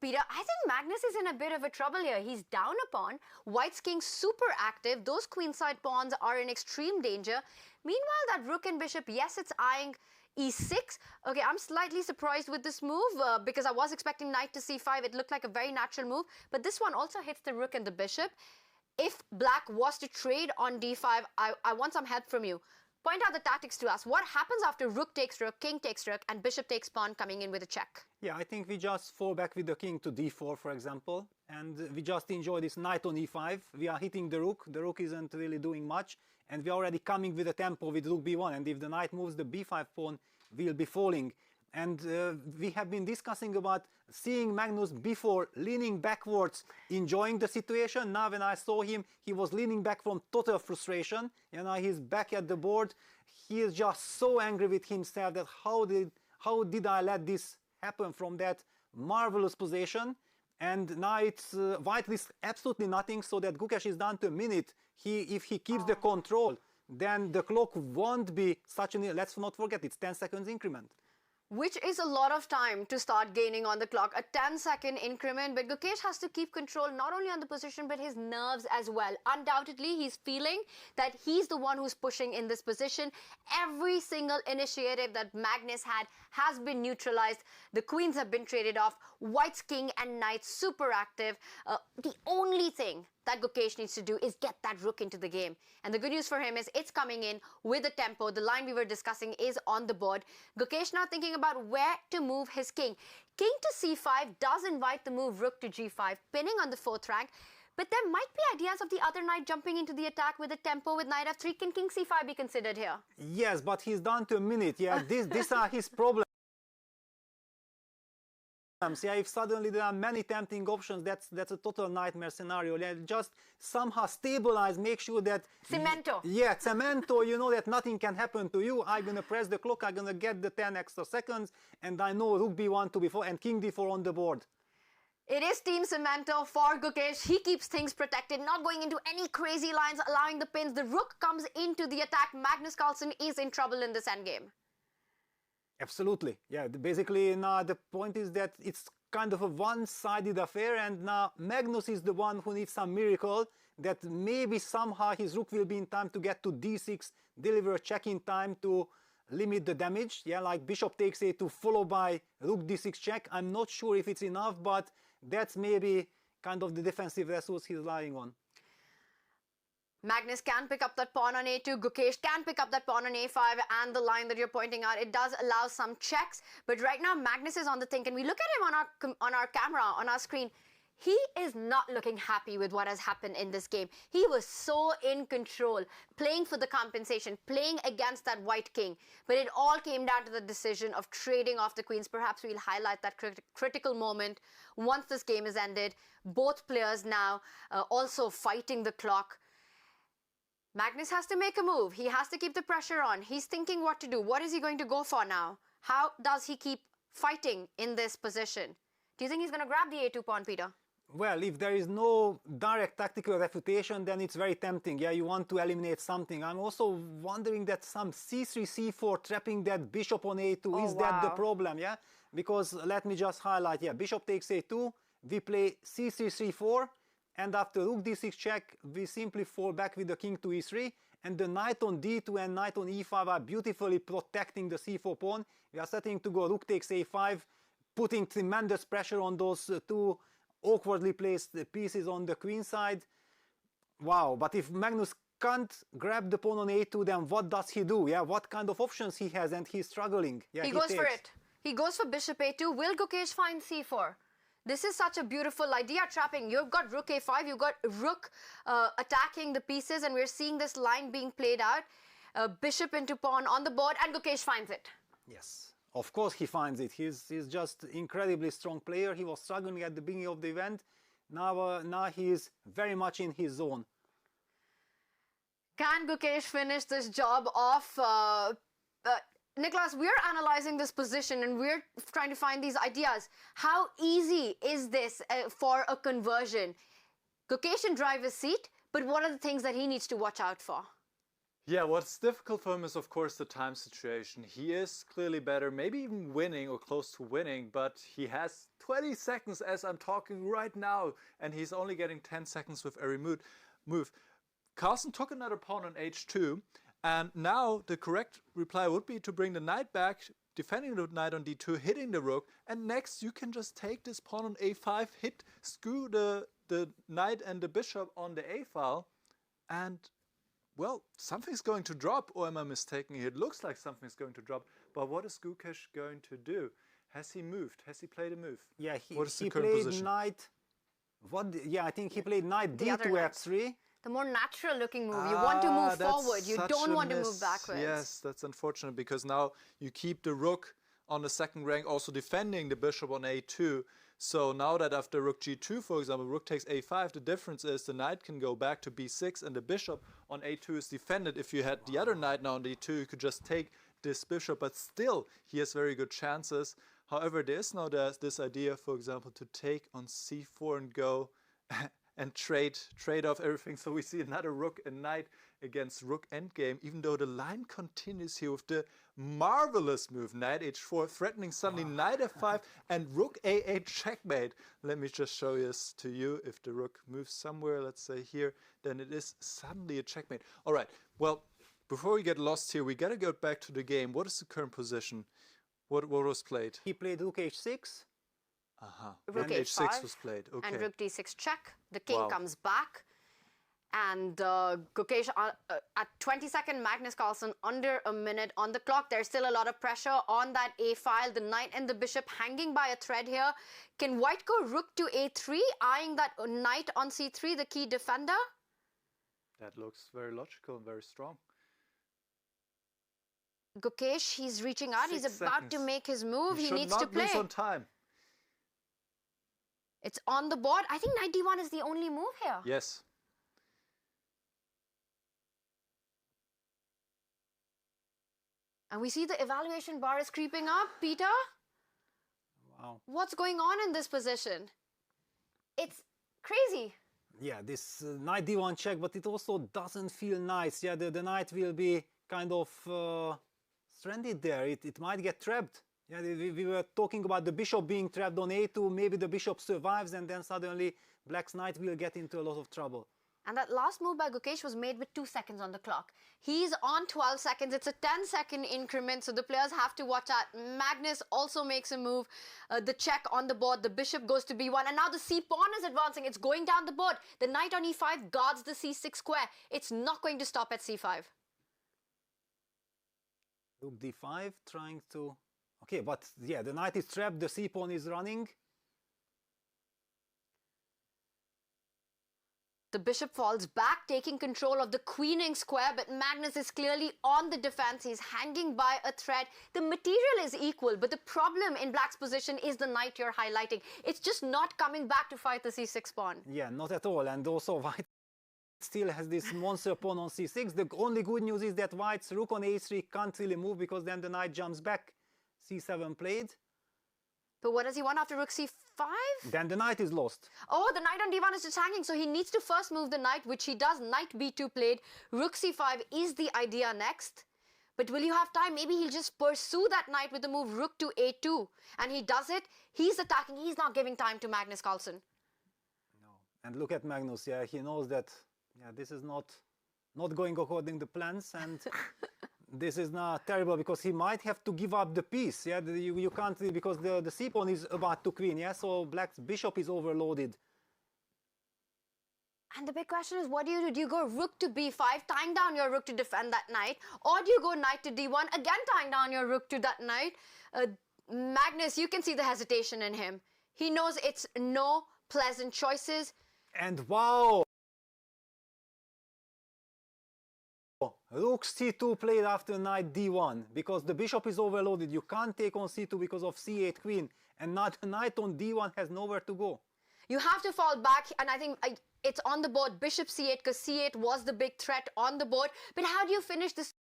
Peter, I think Magnus is in a bit of a trouble here. He's down a pawn. White's king super active. Those queenside pawns are in extreme danger. Meanwhile, that rook and bishop, yes, it's eyeing e6. Okay, I'm slightly surprised with this move because I was expecting knight to c5. It looked like a very natural move. But this one also hits the rook and the bishop. If black was to trade on d5, I want some help from you. Point out the tactics to us. What happens after rook takes rook, king takes rook, and bishop takes pawn coming in with a check? Yeah, I think we just fall back with the king to d4, for example, and we just enjoy this knight on e5. We are hitting the rook. The rook isn't really doing much, and we are already coming with a tempo with rook b1, and if the knight moves, the b5 pawn will be falling. And we have been discussing about seeing Magnus before leaning backwards, enjoying the situation. Now when I saw him, he was leaning back from total frustration. You know, he's back at the board. He is just so angry with himself that how did I let this happen from that marvelous position? And now it's white risks absolutely nothing, so that Gukesh is down to a minute. If he keeps the control, then the clock won't be such a... Let's not forget, it's 10 seconds increment. Which is a lot of time to start gaining on the clock, a 10-second increment, but Gukesh has to keep control not only on the position but his nerves as well. Undoubtedly, he's feeling that he's the one who's pushing in this position. Every single initiative that Magnus had has been neutralized. The queens have been traded off. White's king and knight super active. The only thing that Gukesh needs to do is get that rook into the game. And the good news for him is it's coming in with a tempo. The line we were discussing is on the board. Gukesh now thinking about where to move his king. King to c5 does invite the move rook to g5, pinning on the 4th rank. But there might be ideas of the other knight jumping into the attack with a tempo with knight f3. Can king c5 be considered here? Yes, but he's down to a minute. Yeah, these are his problems. Yeah, if suddenly there are many tempting options, that's a total nightmare scenario. Just somehow stabilize, make sure that... Cemento. Yeah, cemento, you know that nothing can happen to you. I'm going to press the clock, I'm going to get the 10 extra seconds, and I know rook b1 to b4 and king d4 on the board. It is Team Cemento for Gukesh. He keeps things protected, not going into any crazy lines, allowing the pins. The rook comes into the attack. Magnus Carlsen is in trouble in this endgame. Absolutely. Yeah, basically now the point is that it's kind of a one-sided affair, and now Magnus is the one who needs some miracle that maybe somehow his rook will be in time to get to d6, deliver a check in time to limit the damage. Yeah, like bishop takes a2 followed by rook d6 check. I'm not sure if it's enough, but that's maybe kind of the defensive resource he's relying on. Magnus can pick up that pawn on a2, Gukesh can pick up that pawn on a5, and the line that you're pointing out, it does allow some checks. But right now, Magnus is on the think, and we look at him on our camera, on our screen. He is not looking happy with what has happened in this game. He was so in control, playing for the compensation, playing against that white king. But it all came down to the decision of trading off the queens. Perhaps we'll highlight that critical moment once this game is ended. Both players now also fighting the clock. Magnus has to make a move. He has to keep the pressure on. He's thinking what to do. What is he going to go for now? How does he keep fighting in this position? Do you think he's going to grab the a2 pawn, Peter? Well, if there is no direct tactical refutation, then it's very tempting. Yeah, you want to eliminate something. I'm also wondering that some c3, c4 trapping that bishop on a2. Is that the problem? Yeah, because let me just highlight. Yeah, bishop takes a2. We play c3, c4. And after rook d6 check, we simply fall back with the king to e3. And the knight on d2 and knight on e5 are beautifully protecting the c4 pawn. We are setting to go rook takes a5, putting tremendous pressure on those two awkwardly placed pieces on the queen side. Wow, but if Magnus can't grab the pawn on a2, then what does he do? Yeah, what kind of options he has, and he's struggling. Yeah, he goes for it. He goes for bishop a2. Will Gukesh find c4? This is such a beautiful idea, trapping. You've got rook a5, you've got rook attacking the pieces, and we're seeing this line being played out. Bishop into pawn on the board, and Gukesh finds it. Yes, of course he finds it. He's just incredibly strong player. He was struggling at the beginning of the event. Now he is very much in his zone. Can Gukesh finish this job off? Nicholas, we're analyzing this position and we're trying to find these ideas. How easy is this for a conversion? Gukesh can drive his seat, but what are the things that he needs to watch out for? Yeah, what's difficult for him is, of course, the time situation. He is clearly better, maybe even winning or close to winning, but he has 20 seconds as I'm talking right now, and he's only getting 10 seconds with every move. Carlsen took another pawn on h2, and now the correct reply would be to bring the knight back, defending the knight on d2, hitting the rook, and next you can just take this pawn on a5, screw the knight and the bishop on the a file, and well, something's going to drop, or am I mistaken here? It looks like something's going to drop, but what is GUKESH going to do? Has he moved? Has he played a move? Yeah, what is he the current played position? knight. Yeah, I think he played knight d2 f3. The more natural looking move. You want to move forward. You don't want to move backwards. Yes, that's unfortunate because now you keep the rook on the second rank, also defending the bishop on a2. So now that after rook g2, for example, rook takes a5, the difference is the knight can go back to b6 and the bishop on a2 is defended. If you had the other knight now on d2, you could just take this bishop, but still he has very good chances. However, there is now this idea, for example, to take on c4 and go and trade off everything. So we see another rook and knight against rook endgame, even though the line continues here with the marvelous move knight h4, threatening suddenly knight f5 and rook a8 checkmate. Let me just show this to you. If the rook moves somewhere, let's say here, then it is suddenly a checkmate. All right, well, before we get lost here, we got to go back to the game. What is the current position? What was played? He played rook h6. Rook and h5 h6 was played. Okay. and rook d6 check. The king comes back. And GUKESH, at 22nd, Magnus Carlsen, under a minute on the clock. There's still a lot of pressure on that a file. The knight and the bishop hanging by a thread here. Can white go rook to a3, eyeing that knight on c3, the key defender? That looks very logical and very strong. GUKESH, he's reaching out. He's about to make his move. He needs to play. Lose on time. It's on the board. I think knight d1 is the only move here. Yes. And we see the evaluation bar is creeping up. Peter? Wow. What's going on in this position? It's crazy. Yeah, this knight d1 check, but it also doesn't feel nice. Yeah, the knight will be kind of stranded there. It might get trapped. Yeah, we were talking about the bishop being trapped on a2. Maybe the bishop survives and then suddenly black's knight will get into a lot of trouble. And that last move by GUKESH was made with 2 seconds on the clock. He's on 12 seconds. It's a 10-second increment, so the players have to watch out. Magnus also makes a move. The check on the board. The bishop goes to b1. And now the c-pawn is advancing. It's going down the board. The knight on e5 guards the c6 square. It's not going to stop at c5. Rook d5 trying to... Okay, but yeah, the knight is trapped. The c-pawn is running. The bishop falls back, taking control of the queening square, but Magnus is clearly on the defense. He's hanging by a thread. The material is equal, but the problem in black's position is the knight you're highlighting. It's just not coming back to fight the c6 pawn. Yeah, not at all. And also white still has this monster pawn on c6. The only good news is that white's rook on a3 can't really move because then the knight jumps back. c7 played. But what does he want after rook c5? Then the knight is lost. Oh, the knight on d1 is just hanging, so he needs to first move the knight, which he does. Knight b2 played. Rook c5 is the idea next. But will you have time? Maybe he'll just pursue that knight with the move rook to a2. And he does it. He's attacking. He's not giving time to Magnus Carlsen. No. And look at Magnus. Yeah, he knows that this is not going according to plans. And this is not terrible because he might have to give up the piece. Yeah, you can't, because the c-pawn is about to queen. Yeah, so black's bishop is overloaded. And the big question is, what do you do? Do you go rook to b5, tying down your rook to defend that knight? Or do you go knight to d1, again tying down your rook to that knight? Magnus, you can see the hesitation in him. He knows it's no pleasant choices. And wow! Rook c2 played after knight d1 because the bishop is overloaded. You can't take on c2 because of c8 queen, and knight on d1 has nowhere to go. You have to fall back, and I think it's on the board, bishop c8, because c8 was the big threat on the board. But how do you finish this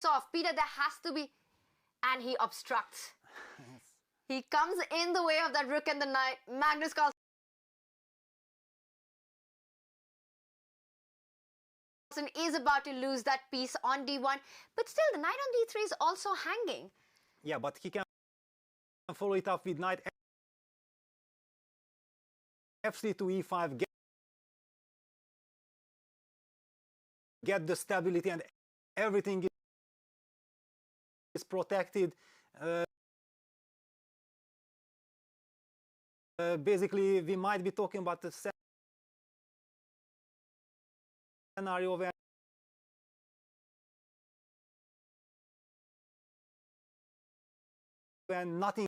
off? Peter, there has to be... And he obstructs. He comes in the way of that rook and the knight. Magnus Carlsen Carlsen is about to lose that piece on d1, but still the knight on d3 is also hanging. Yeah, but he can follow it up with knight f3 to e5, get the stability, and everything is protected. Basically, we might be talking about the scenario where nothing